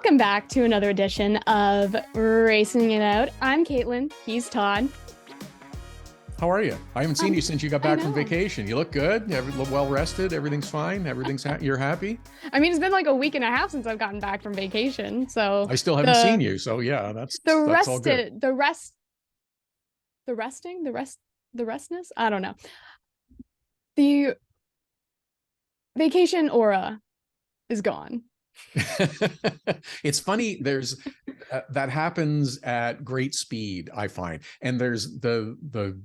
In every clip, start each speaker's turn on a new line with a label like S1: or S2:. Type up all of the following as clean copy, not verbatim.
S1: Welcome back to another edition of Racing It Out. I'm Caitlin. He's Todd.
S2: How are you? I haven't seen you since you got back from
S1: know.
S2: vacation. You look good. Well rested. Everything's fine. You're happy.
S1: I mean, it's been like a week and a half since I've gotten back from vacation, so
S2: I still haven't seen you. So yeah, that's all good.
S1: the restness. I don't know. The vacation aura is gone.
S2: It's funny. There's that happens at great speed, I find, and there's the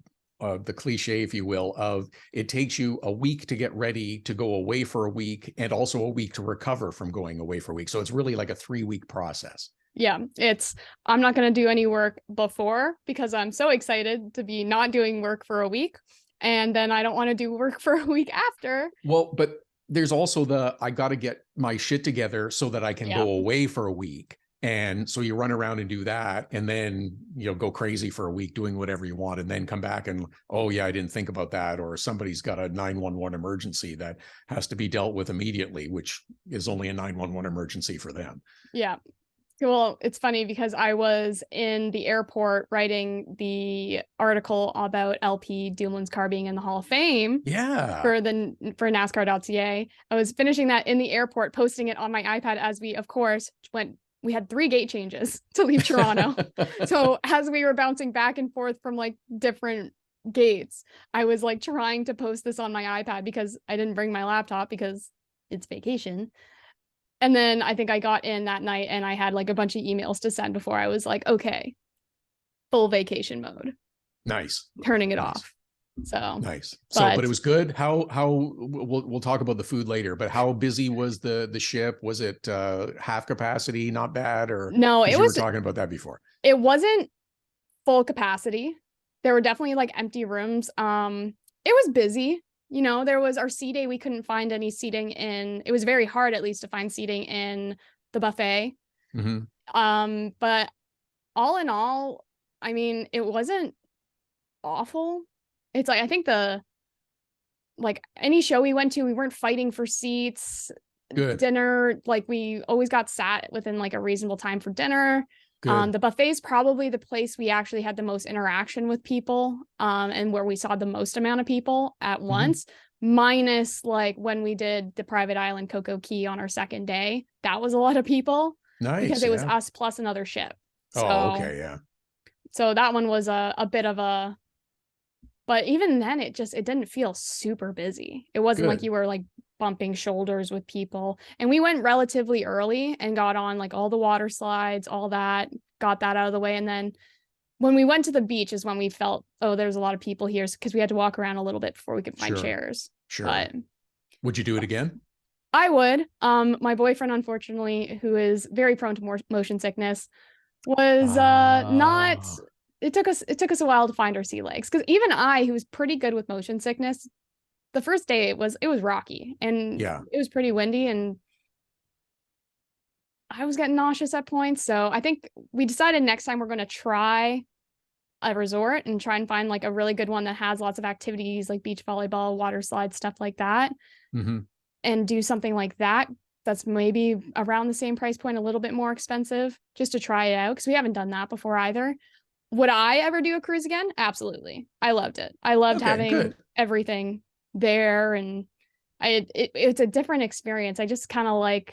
S2: cliche, if you will, of it takes you a week to get ready to go away for a week and also a week to recover from going away for a week. So it's really like a 3-week process.
S1: Yeah, I'm not going to do any work before because I'm so excited to be not doing work for a week. And then I don't want to do work for a week after.
S2: Well, but there's also I got to get my shit together so that I can go away for a week. And so you run around and do that and then, go crazy for a week doing whatever you want and then come back and, oh yeah, I didn't think about that. Or somebody's got a 911 emergency that has to be dealt with immediately, which is only a 911 emergency for them.
S1: Yeah. Well, it's funny because I was in the airport writing the article about LP Dumoulin's car being in the Hall of Fame.
S2: Yeah.
S1: For NASCAR.ca. I was finishing that in the airport, posting it on my iPad as we, of course, we had 3 gate changes to leave Toronto. So as we were bouncing back and forth from like different gates, I was like trying to post this on my iPad because I didn't bring my laptop because it's vacation. And then I think I got in that night and I had like a bunch of emails to send before I was like, okay, full vacation mode.
S2: Nice.
S1: Turning it off. So
S2: nice. But it was good. How we'll talk about the food later, but how busy was the ship? Was it half capacity? Not bad? Or
S1: no,
S2: you were talking about that before.
S1: It wasn't full capacity. There were definitely like empty rooms. It was busy. There was our sea day. We couldn't find any seating it was very hard at least to find seating in the buffet.
S2: Mm-hmm.
S1: But all in all, I mean, it wasn't awful. It's like, I think any show we went to, we weren't fighting for seats.
S2: Good.
S1: Dinner, like we always got sat within like a reasonable time for dinner. The buffet is probably the place we actually had the most interaction with people, and where we saw the most amount of people at once, minus like when we did the private island Coco Key on our second day. That was a lot of people.
S2: Nice.
S1: Because it was us plus another ship. So,
S2: okay, yeah.
S1: So that one was a bit of a, but even then it didn't feel super busy. It wasn't like you were like bumping shoulders with people. And we went relatively early and got on like all the water slides, all that, got that out of the way. And then when we went to the beach is when we felt, oh, there's a lot of people here, because we had to walk around a little bit before we could find chairs.
S2: Sure.
S1: But
S2: would you do it again?
S1: I would. My boyfriend, unfortunately, who is very prone to motion sickness, was not. It took us a while to find our sea legs, because even I, who was pretty good with motion sickness, the first day it was rocky and it was pretty windy and I was getting nauseous at points. So I think we decided next time we're going to try a resort and try and find like a really good one that has lots of activities like beach volleyball, water slides, stuff like that. And do something like that. That's maybe around the same price point, a little bit more expensive, just to try it out, because we haven't done that before either. Would I ever do a cruise again? Absolutely. I loved it. I loved having everything there, and it's a different experience. I just kind of like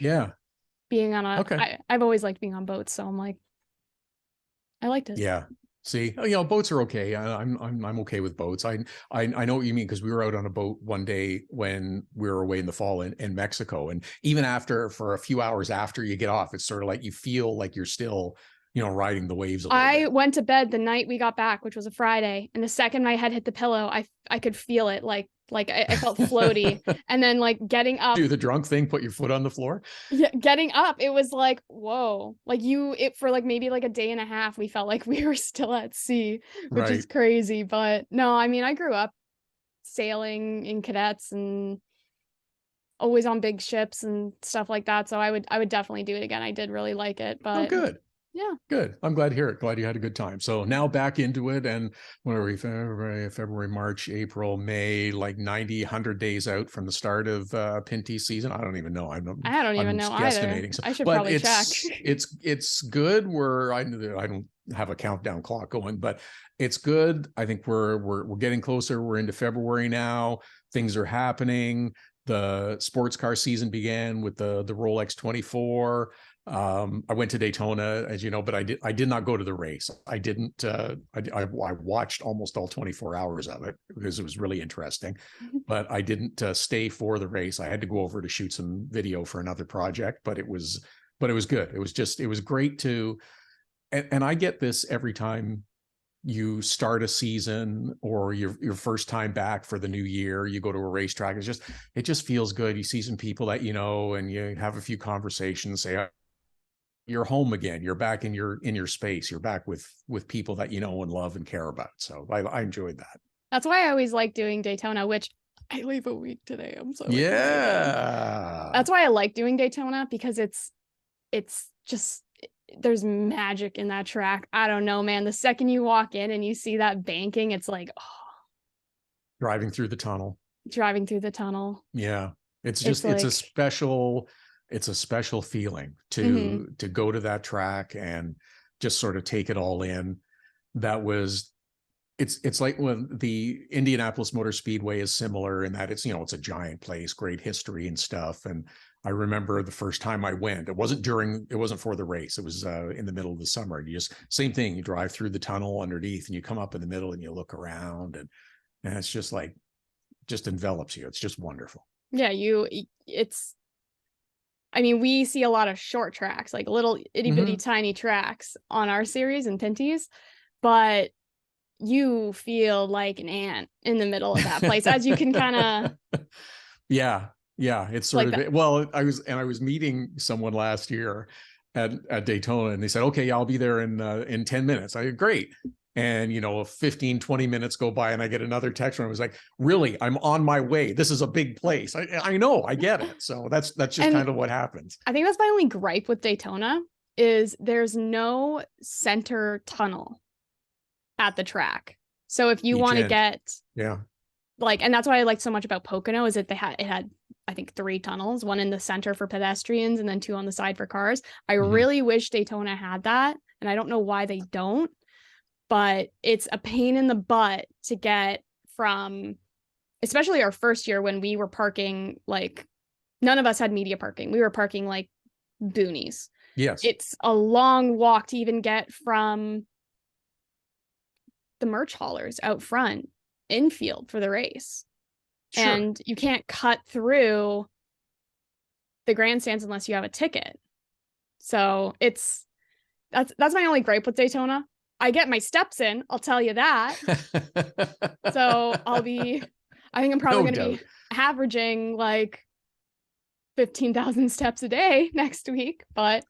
S1: being on I've always liked being on boats, so I'm like, I liked it.
S2: Yeah. See, boats are okay. I'm okay with boats. I know what you mean, because we were out on a boat one day when we were away in the fall in Mexico, and even for a few hours after you get off, it's sort of like you feel like you're still riding the waves a little bit.
S1: Went to bed the night we got back, which was a Friday, and the second my head hit the pillow, I could feel it, like I felt floaty. And then like getting up,
S2: do the drunk thing, put your foot on the floor.
S1: Yeah, getting up, it was like, whoa, like for like maybe like a day and a half, we felt like we were still at sea, which is crazy. But no, I mean, I grew up sailing in cadets and always on big ships and stuff like that, so I would definitely do it again. I did really like it. But
S2: good.
S1: Yeah.
S2: Good. I'm glad to hear it. Glad you had a good time. So now back into it. And when are we? February, March, April, May, like 90, 100 days out from the start of Pinty season. I don't even know.
S1: I don't even know either.
S2: guesstimating. So,
S1: I should
S2: but
S1: probably check.
S2: it's good. I don't have a countdown clock going, but it's good. I think we're getting closer. We're into February now. Things are happening. The sports car season began with the Rolex 24. I went to Daytona, as you know, but I did not go to the race. I didn't. I watched almost all 24 hours of it because it was really interesting, but I didn't stay for the race. I had to go over to shoot some video for another project, but it was good. It was great to, and I get this every time you start a season or your first time back for the new year, you go to a racetrack. It just feels good. You see some people that you know, and you have a few conversations, say, you're home again. You're back in your space. You're back with people that you know and love and care about. So I enjoyed that.
S1: That's why I always like doing Daytona, which I leave a week today. I'm so excited. That's why I like doing Daytona, because it's just, there's magic in that track. I don't know, man. The second you walk in and you see that banking, it's like, oh.
S2: Driving through the tunnel. Yeah. It's a special feeling to go to that track and just sort of take it all in. It's like when the Indianapolis Motor Speedway is similar in that it's a giant place, great history and stuff. And I remember the first time I went, it wasn't for the race. It was in the middle of the summer. Same thing. You drive through the tunnel underneath and you come up in the middle and you look around and it's just envelops you. It's just wonderful.
S1: Yeah. We see a lot of short tracks, like little itty bitty tiny tracks on our series and Pinty's, but you feel like an ant in the middle of that place, as you can kind of.
S2: Yeah. It's sort like of, well, I was meeting someone last year at Daytona and they said, okay, I'll be there in 10 minutes. I said, great. And, 15, 20 minutes go by and I get another text from him. I was like, really, I'm on my way. This is a big place. I know, I get it. So that's just kind of what happens.
S1: I think that's my only gripe with Daytona is there's no center tunnel at the track. So if you want to get, and that's what I liked so much about Pocono is that it had, I think, 3 tunnels, one in the center for pedestrians and then 2 on the side for cars. I really wish Daytona had that. And I don't know why they don't. But it's a pain in the butt to get from, especially our first year when we were parking, like none of us had media parking. We were parking like boonies.
S2: Yes.
S1: It's a long walk to even get from the merch haulers out front infield for the race. Sure. And you can't cut through the grandstands unless you have a ticket. So that's my only gripe with Daytona. I get my steps in, I'll tell you that. So I think I'm probably going to be averaging like 15,000 steps a day next week, but.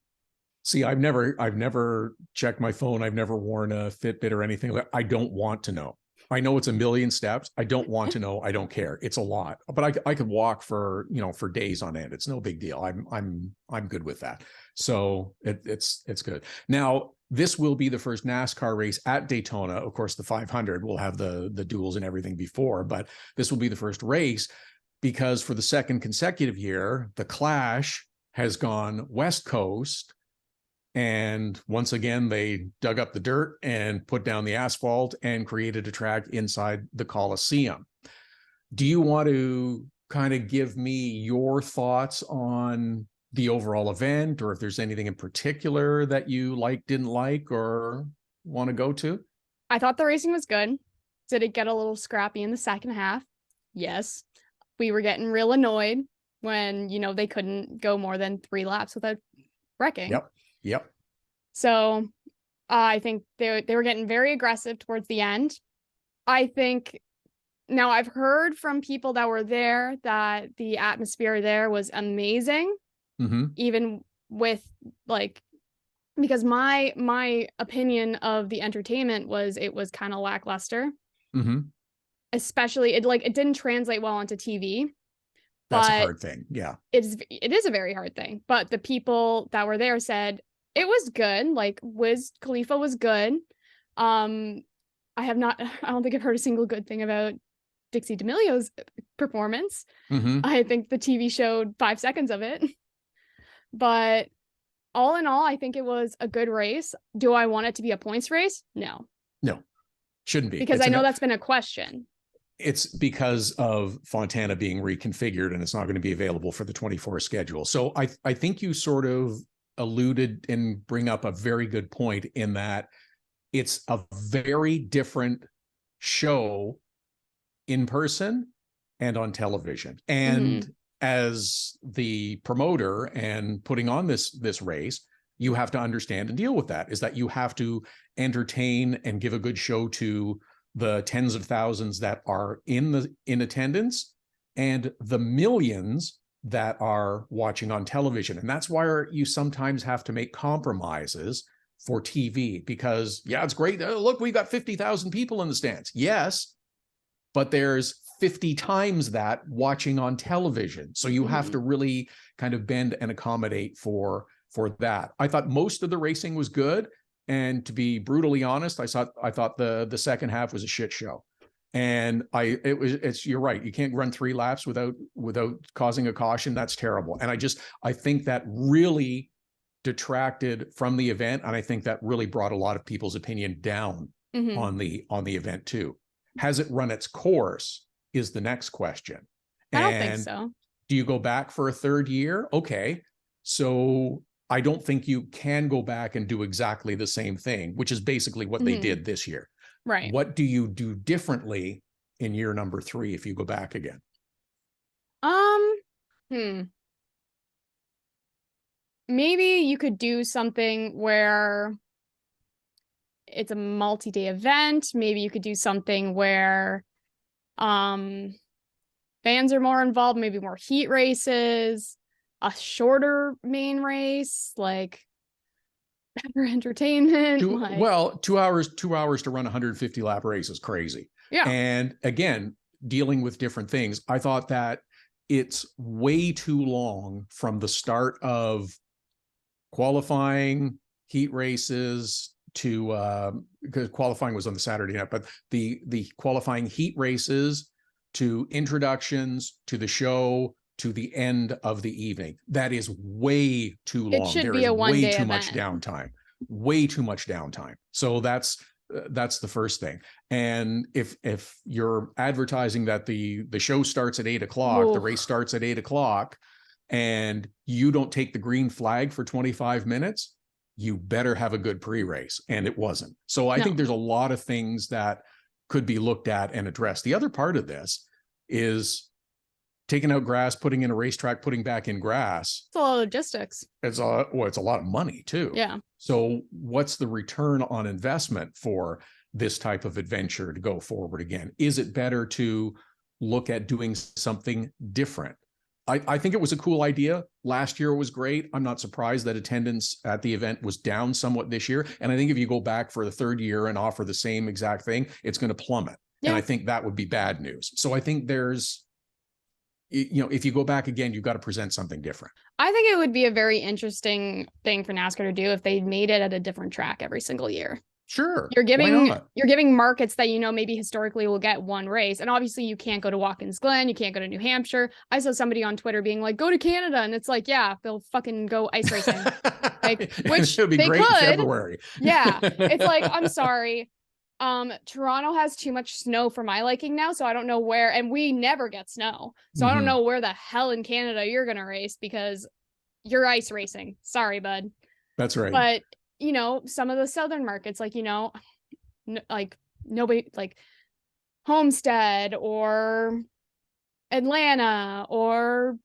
S2: See, I've never checked my phone. I've never worn a Fitbit or anything. I don't want to know. I know it's 1 million steps. I don't want to know. I don't care. It's a lot, but I could walk for days on end. It's no big deal. I'm good with that. So it's good. Now, this will be the first NASCAR race at Daytona. Of course, the 500 will have the duels and everything before, but this will be the first race because for the second consecutive year, the Clash has gone West Coast. And once again, they dug up the dirt and put down the asphalt and created a track inside the Coliseum. Do you want to kind of give me your thoughts on the overall event, or if there's anything in particular that you didn't like, or want to go to?
S1: I thought the racing was good. Did it get a little scrappy in the second half? Yes. We were getting real annoyed when, they couldn't go more than 3 laps without wrecking.
S2: Yep.
S1: So I think they were getting very aggressive towards the end. I think now I've heard from people that were there that the atmosphere there was amazing. Even with because my opinion of the entertainment was it was kind of lackluster. Especially it didn't translate well onto TV.
S2: That's a hard thing. Yeah.
S1: It is a very hard thing. But the people that were there said It was good. Like Wiz Khalifa was good. I don't think I've heard a single good thing about Dixie D'Amelio's performance. I think the TV showed 5 seconds of it. But all in all, I think it was a good race. Do I want it to be a points race? No.
S2: No, shouldn't be.
S1: Because I know that's been a question.
S2: It's because of Fontana being reconfigured and it's not going to be available for the 24 schedule. So I think you sort of alluded and bring up a very good point in that it's a very different show in person and on television. And as the promoter and putting on this race, you have to understand and deal with that, is that you have to entertain and give a good show to the tens of thousands that are in attendance and the millions that are watching on television. And that's why you sometimes have to make compromises for TV, because yeah, it's great. Look, we got 50,000 people in the stands. Yes, but there's 50 times that watching on television. So you have to really kind of bend and accommodate for that. I thought most of the racing was good. And to be brutally honest, I thought the second half was a shit show. And you're right. You can't run 3 laps without causing a caution. That's terrible. And I think that really detracted from the event. And I think that really brought a lot of people's opinion down on the event too. Has it run its course is the next question.
S1: I don't think so.
S2: Do you go back for a third year? Okay. So I don't think you can go back and do exactly the same thing, which is basically what they did this year.
S1: Right.
S2: What do you do differently in year number 3 if you go back again?
S1: Maybe you could do something where it's a multi-day event. Maybe you could do something where fans are more involved, maybe more heat races, a shorter main race, like better entertainment.
S2: 2 hours to run 150 lap race is crazy.
S1: Yeah.
S2: And again, dealing with different things, I thought that it's way too long from the start of qualifying, heat races to because qualifying was on the Saturday night, but the qualifying heat races to introductions to the show to the end of the evening. That is way too long.
S1: It should be a one-day event.
S2: Way too much downtime. So that's the first thing. And if you're advertising that the show starts at 8 o'clock, the race starts at 8 o'clock, and you don't take the green flag for 25 minutes, you better have a good pre-race. And it wasn't. So I think there's a lot of things that could be looked at and addressed. The other part of this is taking out grass, putting in a racetrack, putting back in grass.
S1: It's a lot of logistics.
S2: It's a lot of money too.
S1: Yeah.
S2: So what's the return on investment for this type of adventure to go forward again? Is it better to look at doing something different? I think it was a cool idea. Last year was great. I'm not surprised that attendance at the event was down somewhat this year. And I think if you go back for the third year and offer the same exact thing, it's going to plummet. Yeah. And I think that would be bad news. So I think there's, if you go back again, you've got to present something different.
S1: I think it would be a very interesting thing for NASCAR to do if they made it at a different track every single year.
S2: Sure.
S1: You're giving markets that, maybe historically will get one race. And obviously you can't go to Watkins Glen. You can't go to New Hampshire. I saw somebody on Twitter being like, go to Canada. And it's like, yeah, they'll fucking go ice racing. Which
S2: would be great in February.
S1: Yeah. It's like, I'm sorry. Toronto has too much snow for my liking now. So I don't know where, and we never get snow. So I don't know where the hell in Canada you're going to race because you're ice racing. Sorry, bud.
S2: That's right.
S1: But some of the southern markets, nobody, like Homestead or Atlanta or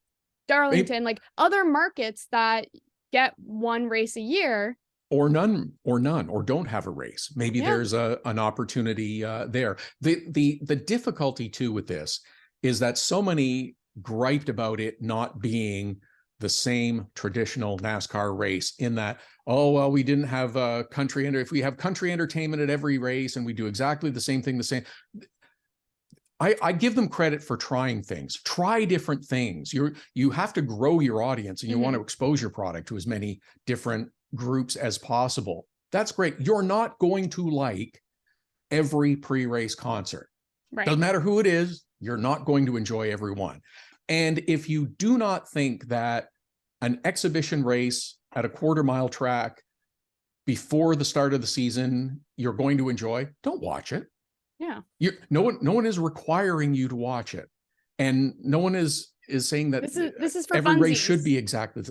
S1: Darlington, like other markets that get one race a year.
S2: Or none, or don't have a race. Maybe there's an opportunity there. The difficulty too with this is that so many griped about it not being the same traditional NASCAR race, in that, oh, well, we didn't have country, and if we have country entertainment at every race and we do exactly the same thing, I give them credit for trying things. Try different things. You have to grow your audience, and you want to expose your product to as many different groups as possible. That's great. You're not going to like every pre-race concert.
S1: Right.
S2: Doesn't matter who it is, you're not going to enjoy every one. And if you do not think that an exhibition race at a quarter-mile track before the start of the season you're going to enjoy, don't watch it.
S1: Yeah.
S2: No one is requiring you to watch it. And no one is saying that
S1: this is for
S2: every
S1: funsies.
S2: race should be exactly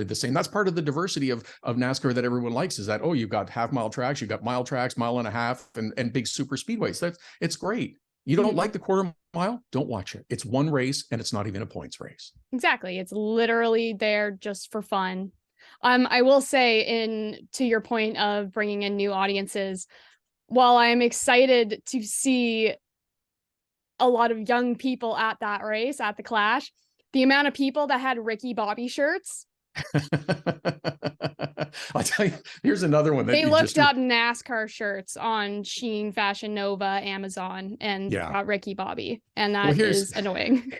S2: the same. That's part of the diversity of NASCAR that everyone likes, is that, oh, you've got half-mile tracks, you've got mile tracks, mile and a half, and big super speedways. It's great. You don't like the quarter mile? Don't watch it. It's one race, and it's not even a points race.
S1: Exactly. It's literally there just for fun. I will say, to your point of bringing in new audiences, while I am excited to see a lot of young people at that race, at the Clash, the amount of people that had Ricky Bobby shirts.
S2: I'll tell you, here's another one that
S1: they looked up NASCAR shirts on Shein, Fashion Nova, Amazon, and got Ricky Bobby, and that is annoying.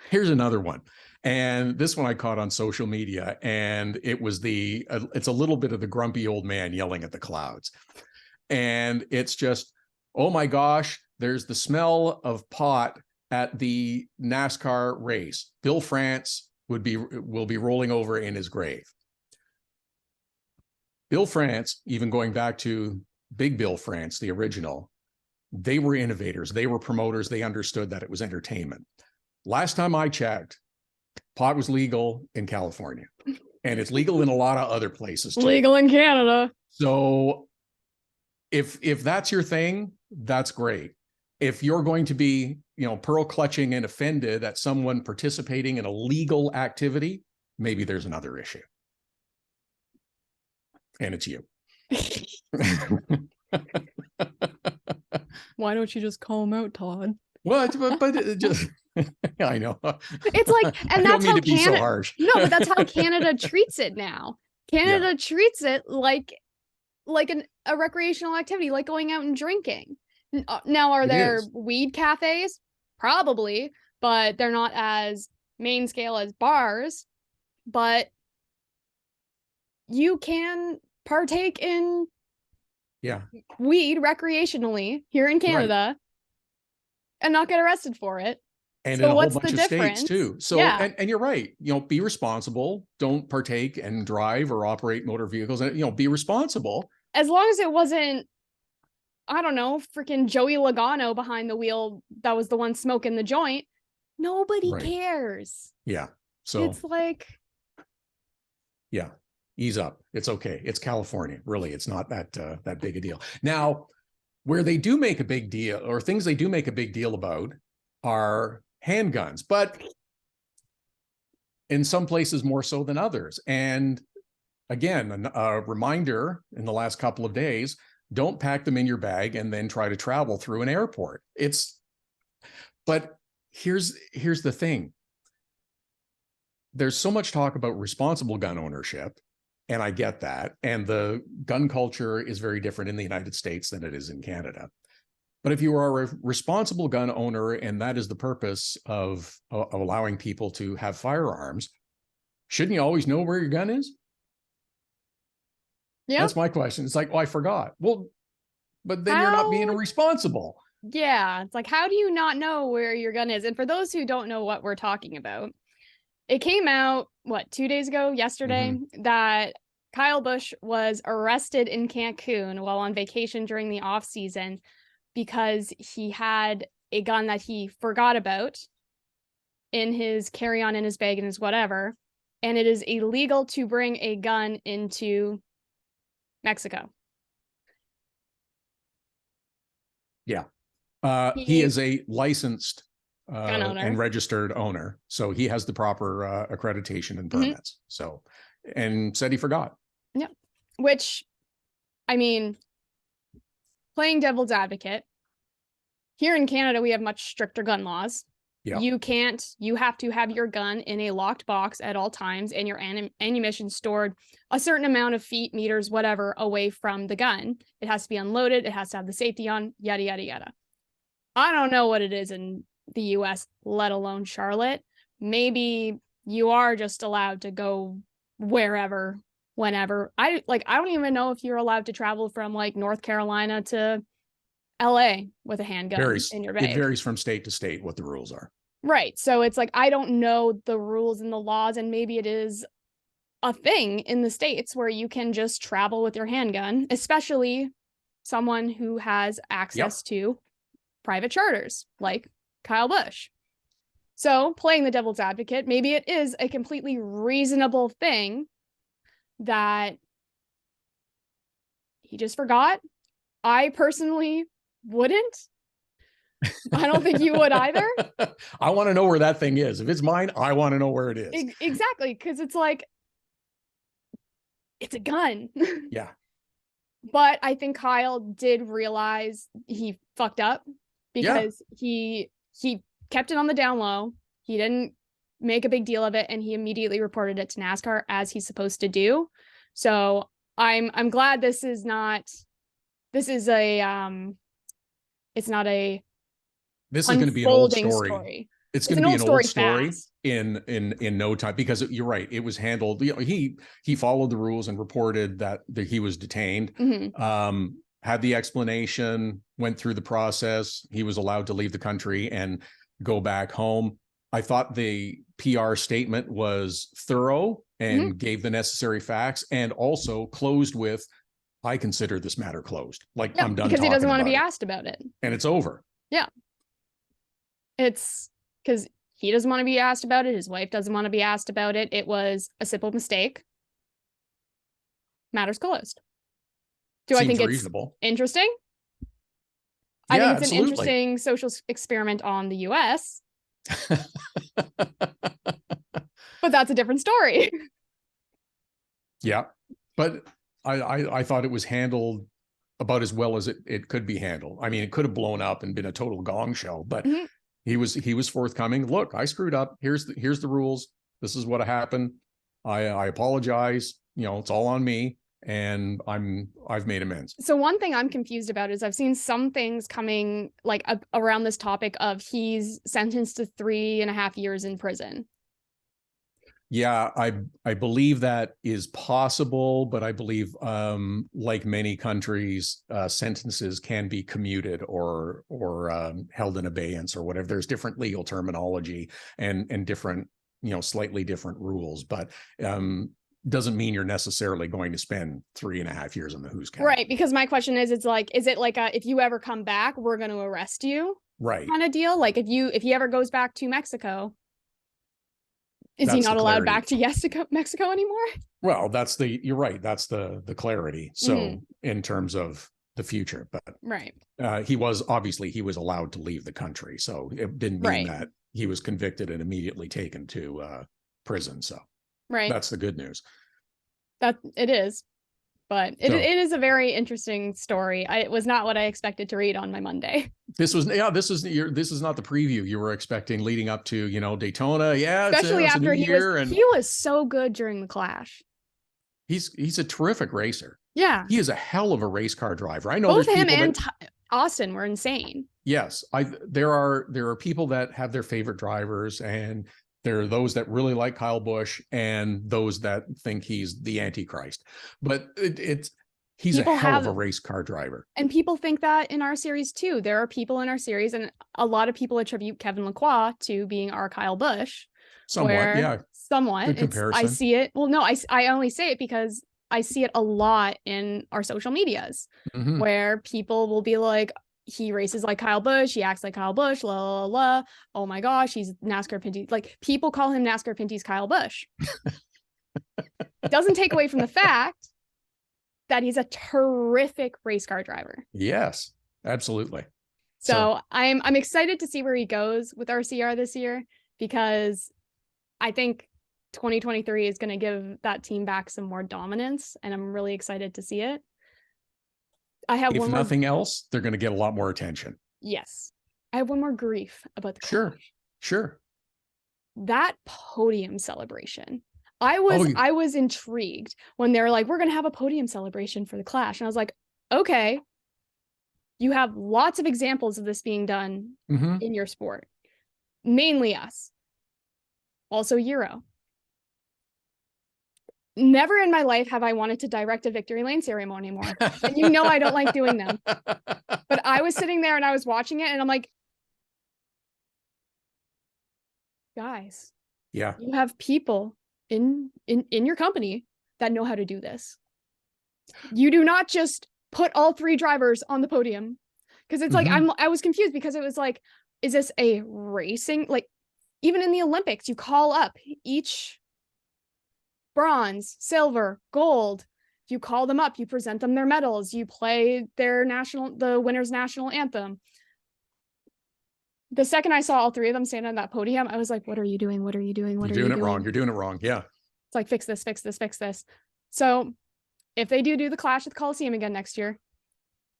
S2: Here's another one, and this one I caught on social media, and it was it's a little bit of the grumpy old man yelling at the clouds, and it's just, oh my gosh, there's the smell of pot at the NASCAR race. Bill France will be rolling over in his grave. Bill France, even going back to Big Bill France, the original, they were innovators. They were promoters. They understood that it was entertainment. Last time I checked, pot was legal in California, and it's legal in a lot of other places too.
S1: Legal in Canada.
S2: So if that's your thing, that's great. If you're going to be, pearl clutching and offended at someone participating in a legal activity, maybe there's another issue. And it's you.
S1: Why don't you just call him out, Todd?
S2: Well, but it just, I know.
S1: It's like, and that's how Canada,
S2: so harsh.
S1: No, but that's how Canada treats it now. Canada treats it like a recreational activity, like going out and drinking. Now, are there weed cafes? Probably, but they're not as main scale as bars. But you can partake in weed recreationally here in Canada and not get arrested for it.
S2: And in a whole bunch of states too. So, and you're right, be responsible. Don't partake and drive or operate motor vehicles, and, be responsible.
S1: As long as it wasn't, I don't know, freaking Joey Logano behind the wheel that was the one smoking the joint. Nobody cares.
S2: Yeah. So
S1: it's like,
S2: ease up. It's okay. It's California. Really, it's not that big a deal. Now, where they do make a big deal, or things they do make a big deal about, are handguns, but in some places more so than others. And again, a reminder in the last couple of days, don't pack them in your bag and then try to travel through an airport. But here's the thing. There's so much talk about responsible gun ownership, and I get that. And the gun culture is very different in the United States than it is in Canada. But if you are a responsible gun owner, and that is the purpose of allowing people to have firearms, shouldn't you always know where your gun is? Yeah. That's my question. It's like, oh, I forgot. Well, but then you're not being responsible.
S1: Yeah. It's like, how do you not know where your gun is? And for those who don't know what we're talking about, it came out, 2 days ago, yesterday, that Kyle Busch was arrested in Cancun while on vacation during the off season because he had a gun that he forgot about in his carry-on, in his bag, and his whatever. And it is illegal to bring a gun into Mexico.
S2: Yeah. He is a licensed and registered owner. So he has the proper accreditation and permits. So, and said he forgot.
S1: Yeah. Which, I mean, playing devil's advocate, here in Canada, we have much stricter gun laws. Yeah. You have to have your gun in a locked box at all times, and your ammunition stored a certain amount of feet, meters, whatever, away from the gun. It has to be unloaded. It has to have the safety on, yada, yada, yada. I don't know what it is in the US, let alone Charlotte. Maybe you are just allowed to go wherever whenever. I don't even know if you're allowed to travel from like North Carolina to LA with a handgun in your bag.
S2: It varies from state to state what the rules are.
S1: Right. So it's like, I don't know the rules and the laws, and maybe it is a thing in the States where you can just travel with your handgun, especially someone who has access to private charters like Kyle Busch. So playing the devil's advocate, maybe it is a completely reasonable thing that he just forgot. I personally wouldn't. I don't think you would either.
S2: I want to know where that thing is. If it's mine, I want to know where it is.
S1: Exactly. Because it's like, it's a gun.
S2: Yeah.
S1: But I think Kyle did realize he fucked up because he kept it on the down low. He didn't make a big deal of it, and he immediately reported it to NASCAR as he's supposed to do. So I'm glad this is going to be an old story.
S2: It's going to be an old story in no time, because you're right. It was handled. He followed the rules and reported that he was detained. Had the explanation, went through the process. He was allowed to leave the country and go back home. I thought the PR statement was thorough and gave the necessary facts, and also closed with, "I consider this matter closed." Like, I'm done,
S1: because he doesn't want to be asked about it,
S2: and it's over.
S1: Yeah. It's because he doesn't want to be asked about it. His wife doesn't want to be asked about it. It was a simple mistake. Matters closed. I think it's
S2: reasonable.
S1: Interesting?
S2: Yeah,
S1: I think it's
S2: absolutely.
S1: an interesting social experiment on the US. But that's a different story.
S2: Yeah. But I thought it was handled about as well as it could be handled. I mean, it could have blown up and been a total gong show, but he was forthcoming. Look, I screwed up. Here's the rules. This is what happened. I apologize. It's all on me, and I've made amends.
S1: So one thing I'm confused about is I've seen some things coming like around this topic of he's sentenced to 3.5 years in prison.
S2: Yeah, I believe that is possible, but I believe, like many countries, sentences can be commuted or held in abeyance or whatever. There's different legal terminology and different, slightly different rules, but doesn't mean you're necessarily going to spend 3.5 years in the who's count.
S1: Right, because my question is, is it like if you ever come back, we're going to arrest you,
S2: right?
S1: Kind of deal. Like if he ever goes back to Mexico. Is he not allowed back to Mexico anymore? Well,
S2: you're right. That's the clarity. So in terms of the future, but
S1: right.
S2: He was allowed to leave the country. So it didn't mean that he was convicted and immediately taken to prison. So that's the good news.
S1: That it is. But it is a very interesting story. It was not what I expected to read on my Monday. This is not
S2: the preview you were expecting leading up to, Daytona. Yeah,
S1: especially after he was so good during the Clash.
S2: He's a terrific racer.
S1: Yeah,
S2: he is a hell of a race car driver. I know
S1: both him and Austin were insane.
S2: Yes, there are people that have their favorite drivers, and there are those that really like Kyle Busch and those that think he's the Antichrist. But he's a hell of a race car driver.
S1: And people think that in our series too. There are people in our series, and a lot of people attribute Kevin Lacroix to being our Kyle Busch.
S2: Somewhat.
S1: Good comparison. I see it. Well, no, I only say it because I see it a lot in our social medias where people will be like, he races like Kyle Busch, he acts like Kyle Busch, la la la. Oh my gosh, he's NASCAR Pinty. Like, people call him NASCAR Pinty's Kyle Busch. Doesn't take away from the fact that he's a terrific race car driver.
S2: Yes, absolutely.
S1: So I'm excited to see where he goes with RCR this year, because I think 2023 is going to give that team back some more dominance, and I'm really excited to see it.
S2: If nothing else, they're going to get a lot more attention.
S1: Yes. I have one more grief about the
S2: Clash. Sure.
S1: That podium celebration. I was intrigued when they were like, we're going to have a podium celebration for the Clash. And I was like, okay, you have lots of examples of this being done in your sport. Mainly us. Also Euro. never in my life have I wanted to direct a victory lane ceremony more. And you know I don't like doing them. But I was sitting there and I was watching it and I'm like, guys,
S2: yeah,
S1: you have people in your company that know how to do this. You do not just put all 3 drivers on the podium. Because it's like, I was confused because it was like, is this a racing? Like, even in the Olympics, you call up each bronze, silver, gold. You call them up, you present them their medals, you play the winner's national anthem. The second I saw all 3 of them stand on that podium, I was like, what are you doing? What are you doing? What are you doing?
S2: You're doing it wrong. You're doing it wrong. Yeah.
S1: It's like, fix this, fix this, fix this. So if they do the Clash at the Coliseum again next year,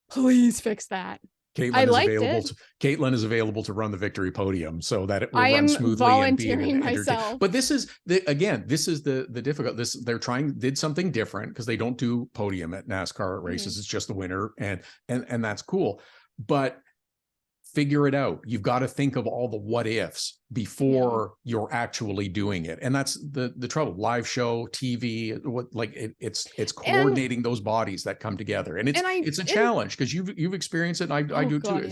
S1: please fix that.
S2: Caitlin is available to run the victory podium so that it will run smoothly
S1: and be myself.
S2: But this is the difficult. Did something different because they don't do podium at NASCAR races. It's just the winner, and that's cool. But figure it out. You've got to think of all the what ifs before you're actually doing it. And that's the trouble. Live show, TV, it's coordinating those bodies that come together. And it's a challenge because you've experienced it. And I do too.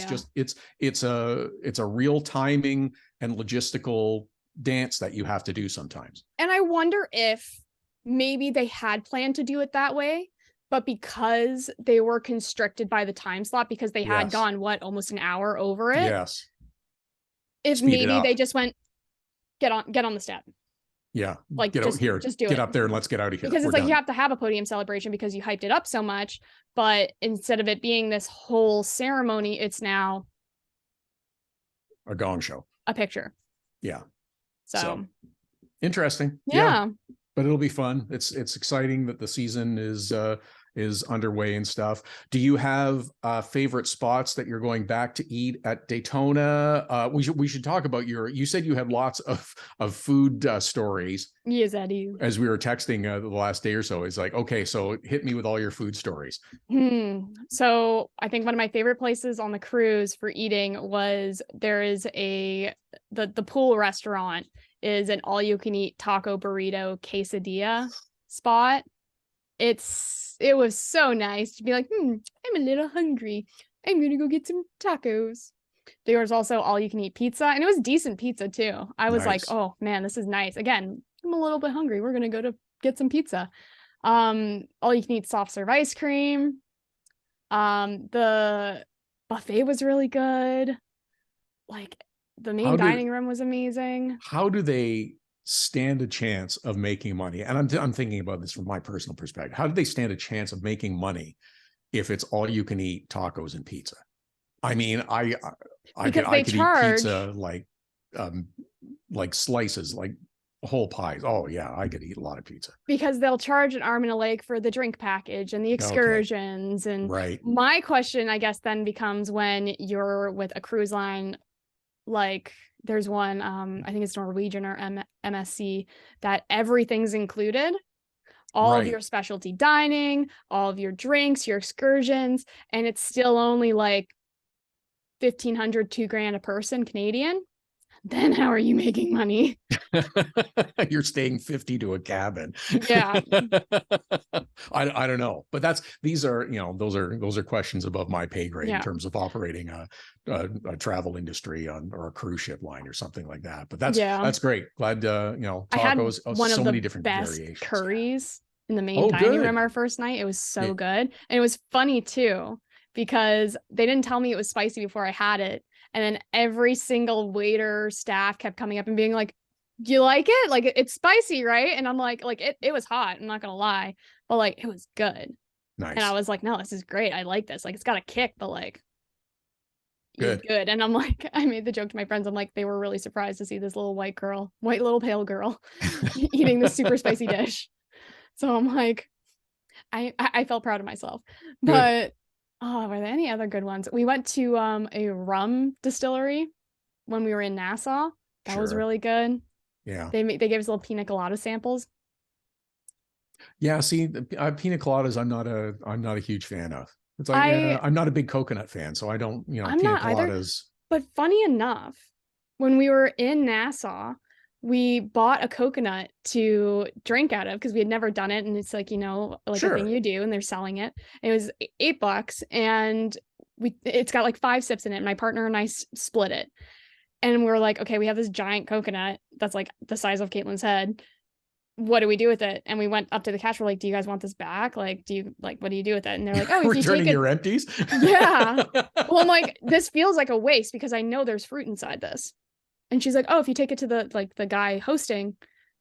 S2: It's a real timing and logistical dance that you have to do sometimes.
S1: And I wonder if maybe they had planned to do it that way, but because they were constricted by the time slot, because they had gone almost an hour over it.
S2: Yes.
S1: If maybe they just went, get on the step.
S2: Yeah.
S1: Like
S2: get up there and let's get out of here.
S1: Because it's like, you have to have a podium celebration because you hyped it up so much. But instead of it being this whole ceremony, it's now
S2: a gong show,
S1: a picture.
S2: Yeah.
S1: So
S2: interesting. Yeah. But it'll be fun. It's exciting that the season is underway and stuff. Do you have favorite spots that you're going back to eat at Daytona? We should talk about you said you had lots of food stories.
S1: Yes, I do.
S2: As we were texting the last day or so, it's like, okay, so hit me with all your food stories.
S1: So I think one of my favorite places on the cruise for eating was the pool restaurant is an all-you-can-eat taco burrito quesadilla spot. It was so nice to be like, I'm a little hungry. I'm gonna go get some tacos. There was also all-you-can-eat pizza, and it was decent pizza too. I was like, oh man, this is nice. Again, I'm a little bit hungry. We're gonna go to get some pizza. All-you-can-eat soft serve ice cream. The buffet was really good. Like, the main dining room was amazing.
S2: How do they stand a chance of making money? And I'm thinking about this from my personal perspective. How do they stand a chance of making money if it's all you can eat tacos and pizza? I mean, I could eat pizza like slices, like whole pies. Oh yeah, I could eat a lot of pizza.
S1: Because they'll charge an arm and a leg for the drink package and the excursions. And my question, I guess, then becomes when you're with a cruise line, like there's one, I think it's Norwegian or MSC, that everything's included. All of your specialty dining, all of your drinks, your excursions, and it's still only like $1,500, $2,000 a person Canadian. Then how are you making money?
S2: You're staying 50 to a cabin.
S1: Yeah.
S2: I don't know, but those are questions above my pay grade in terms of operating a travel industry or a cruise ship line or something like that. But that's great. Glad tacos.
S1: I had one of
S2: many
S1: the
S2: different
S1: best
S2: variations.
S1: curries in the main dining room our first night. It was so good, and it was funny too because they didn't tell me it was spicy before I had it. And then every single waiter staff kept coming up and being like, do you like it? Like, it's spicy, right? And I'm like it was hot. I'm not going to lie, but like, it was good.
S2: Nice.
S1: And I was like, no, this is great. I like this. Like, it's got a kick, but like,
S2: good.
S1: And I'm like, I made the joke to my friends. I'm like, they were really surprised to see this little white little pale girl eating this super spicy dish. So I'm like, I felt proud of myself, but were there any other good ones? We went to a rum distillery when we were in Nassau. That was really good.
S2: Yeah.
S1: They gave us little pina colada samples.
S2: Yeah, see, pina coladas I'm not a huge fan of. It's like I'm not a big coconut fan, so I don't,
S1: I'm
S2: pina
S1: not
S2: coladas.
S1: Either, but funny enough, when we were in Nassau, we bought a coconut to drink out of because we had never done it. And it's like, you know, like a thing you do, and they're selling it. It was $8 and it's got like 5 sips in it. And my partner and I split it. And we're like, okay, we have this giant coconut that's like the size of Caitlin's head. What do we do with it? And we went up to the cash. We're like, do you guys want this back? Like, what do you do with it? And they're like, oh, if you take it,
S2: your empties.
S1: Yeah. Well, I'm like, this feels like a waste because I know there's fruit inside this. And she's like, oh, if you take it to the guy hosting,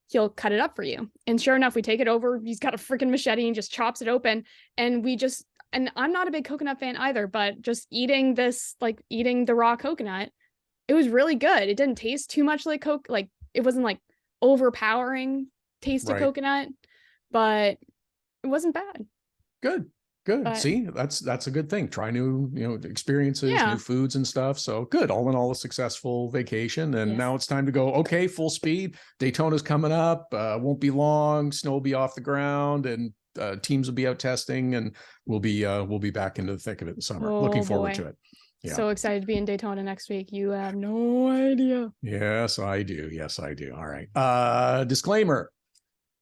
S1: he'll cut it up for you. And sure enough, we take it over. He's got a freaking machete and just chops it open. And and I'm not a big coconut fan either, but just eating the raw coconut, it was really good. It didn't taste too much like Coke. Like, it wasn't like overpowering taste of coconut, but it wasn't bad.
S2: Good. But, see, that's a good thing. Try new, experiences, new foods and stuff. So good. All in all, a successful vacation. And now it's time to go. Okay, full speed. Daytona's coming up. Won't be long. Snow will be off the ground, and teams will be out testing, and we'll be back into the thick of it in summer. Looking forward to it. Yeah.
S1: So excited to be in Daytona next week. You have no idea.
S2: Yes, I do. All right. Disclaimer.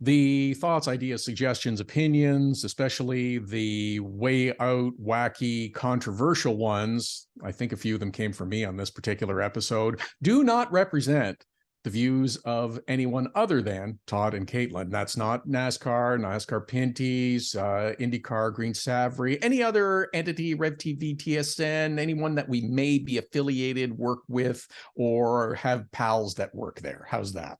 S2: The thoughts, ideas, suggestions, opinions, especially the way out, wacky, controversial ones, I think a few of them came from me on this particular episode, do not represent the views of anyone other than Todd and Caitlin. That's not NASCAR Pinties, IndyCar, Green Savory, any other entity, Rev TV, TSN, anyone that we may be affiliated, work with, or have pals that work there. How's that?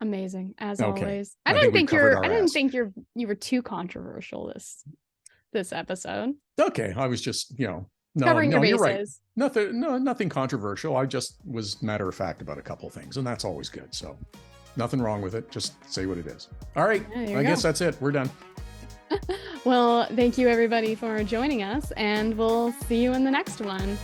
S1: Amazing, as always. I didn't think you were too controversial this episode.
S2: Okay, I was just,
S1: covering your bases.
S2: You're right. Nothing controversial. I just was matter of fact about a couple of things, and that's always good. So nothing wrong with it. Just say what it is. All right. I guess that's it. We're done.
S1: Well, thank you everybody for joining us, and we'll see you in the next one.